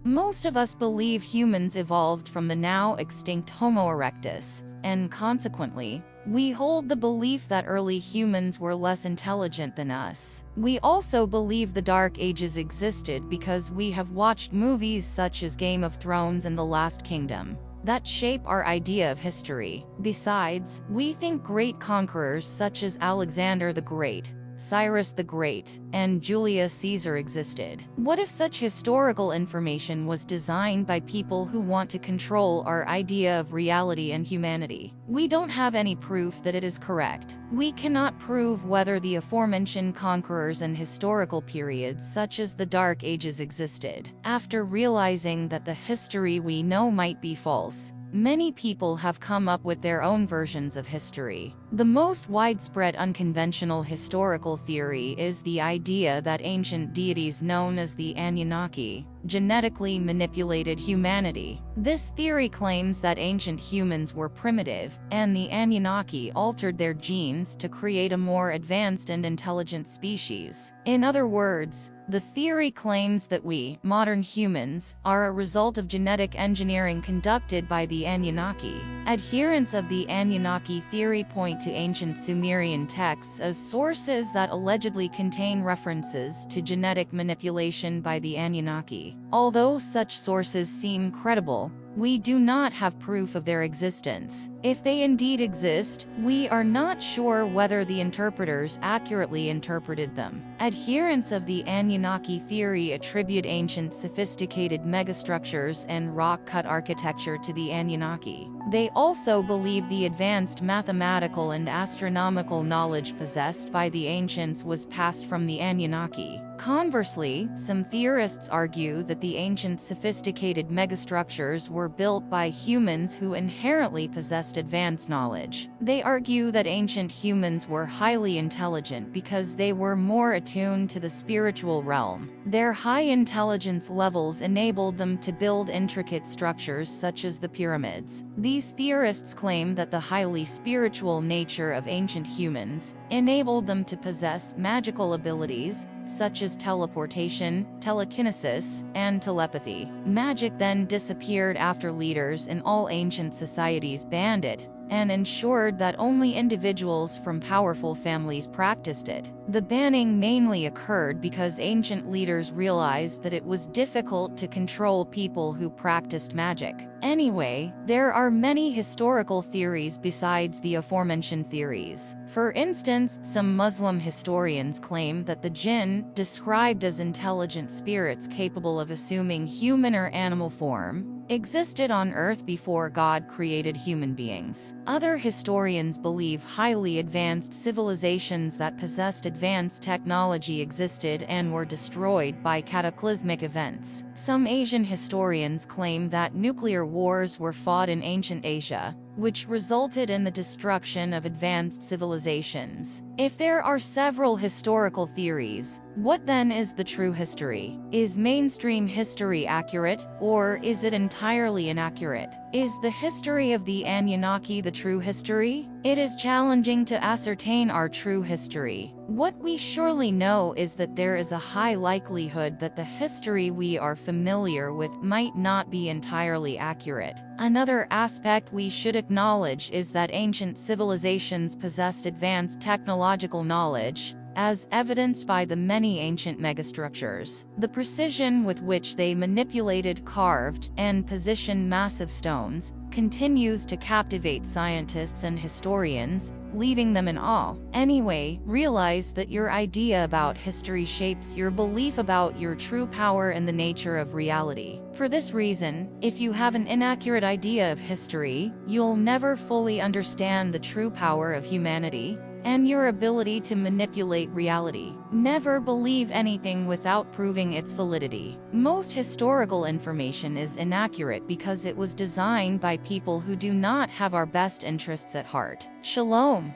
Most of us believe humans evolved from the now extinct Homo erectus, and consequently, we hold the belief that early humans were less intelligent than us. We also believe the Dark Ages existed because we have watched movies such as Game of Thrones and The Last Kingdom that shape our idea of history. Besides, we think great conquerors such as Alexander the Great, Cyrus the Great, and Julius Caesar existed. What if such historical information was designed by people who want to control our idea of reality and humanity? We don't have any proof that it is correct. We cannot prove whether the aforementioned conquerors and historical periods such as the Dark Ages existed. After realizing that the history we know might be false, many people have come up with their own versions of history. The most widespread unconventional historical theory is the idea that ancient deities known as the Anunnaki genetically manipulated humanity. This theory claims that ancient humans were primitive, and the Anunnaki altered their genes to create a more advanced and intelligent species. In other words, the theory claims that we, modern humans, are a result of genetic engineering conducted by the Anunnaki. Adherents of the Anunnaki theory point to ancient Sumerian texts as sources that allegedly contain references to genetic manipulation by the Anunnaki. Although such sources seem credible, we do not have proof of their existence. If they indeed exist, we are not sure whether the interpreters accurately interpreted them. Adherents of the Anunnaki theory attribute ancient sophisticated megastructures and rock-cut architecture to the Anunnaki. They also believe the advanced mathematical and astronomical knowledge possessed by the ancients was passed from the Anunnaki. Conversely, some theorists argue that the ancient sophisticated megastructures were built by humans who inherently possessed advanced knowledge. They argue that ancient humans were highly intelligent because they were more attuned to the spiritual realm. Their high intelligence levels enabled them to build intricate structures such as the pyramids. These theorists claim that the highly spiritual nature of ancient humans enabled them to possess magical abilities such as teleportation, telekinesis, and telepathy. Magic then disappeared after leaders in all ancient societies banned it, and ensured that only individuals from powerful families practiced it. The banning mainly occurred because ancient leaders realized that it was difficult to control people who practiced magic. Anyway, there are many historical theories besides the aforementioned theories. For instance, some Muslim historians claim that the jinn, described as intelligent spirits capable of assuming human or animal form, existed on Earth before God created human beings. Other historians believe highly advanced civilizations that possessed advanced technology existed and were destroyed by cataclysmic events. Some Asian historians claim that nuclear wars were fought in ancient Asia, which resulted in the destruction of advanced civilizations. If there are several historical theories, what then is the true history? Is mainstream history accurate, or is it entirely inaccurate? Is the history of the Anunnaki the true history? It is challenging to ascertain our true history. What we surely know is that there is a high likelihood that the history we are familiar with might not be entirely accurate. Another aspect we should acknowledge is that ancient civilizations possessed advanced technological knowledge, as evidenced by the many ancient megastructures. The precision with which they manipulated, carved, and positioned massive stones continues to captivate scientists and historians, leaving them in awe. Anyway, realize that your idea about history shapes your belief about your true power and the nature of reality. For this reason, if you have an inaccurate idea of history, you'll never fully understand the true power of humanity and your ability to manipulate reality. Never believe anything without proving its validity. Most historical information is inaccurate because it was designed by people who do not have our best interests at heart. Shalom.